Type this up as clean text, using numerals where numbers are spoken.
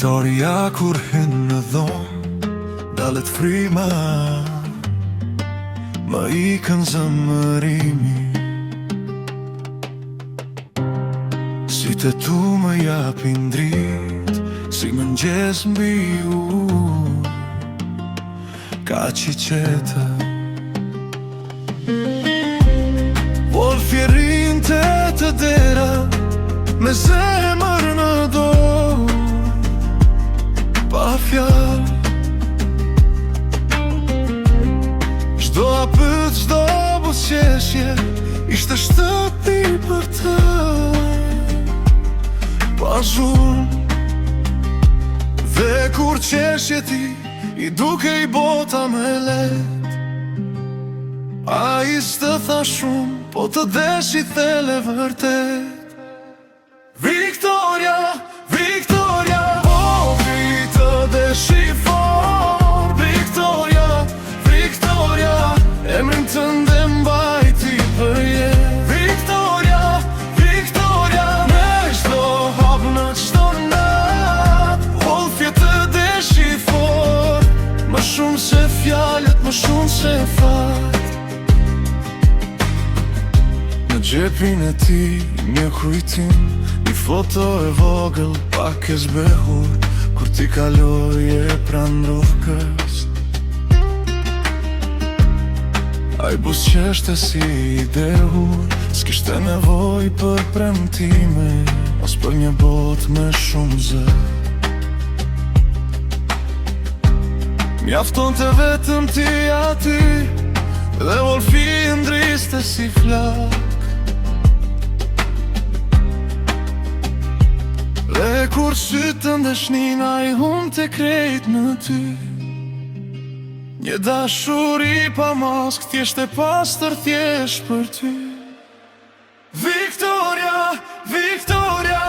Viktoria kur hyn në dhomë, dalet frima, më ikën zëmërimi. Sytë e tu më japin dritë, si mëngjes mbi ujë, ka qiqeta. Wolfi rinte të dera, me zemër në dorë, pa fjalë. Çdo apët, çdo buzëqeshje, ishte shtëpi për të, pa zhurmë. Dhe kur qeshje ti, i duke i bota me let, a i s'të tha shumë, po të desh i thele vërtet. Viktoria, Viktoria, po vi të desh i for. Viktoria, Viktoria, emrin tënde mbajti për jetë. Viktoria, Viktoria, me çdo hap në çdo nat, Wolfi të desh i for. Më shumë se fjalët, më shumë se fat. Në gjepin e ti një kujtim, një foto e vogël pak e zbehur, kur ti kaloje pran rrugës. Ai buzëqeshte si i dehur, s'kishte nevoj për premtime, as për një botë me shumë zë. Mjafton të vetëm ti aty, dhe Wolfi ndriste si flak. Dhe kur sytë ndeshnin, a i hum të krejt në ty. Një dashuri pa mask, thjesht e pastër thjesht për ty. Viktoria, Viktoria,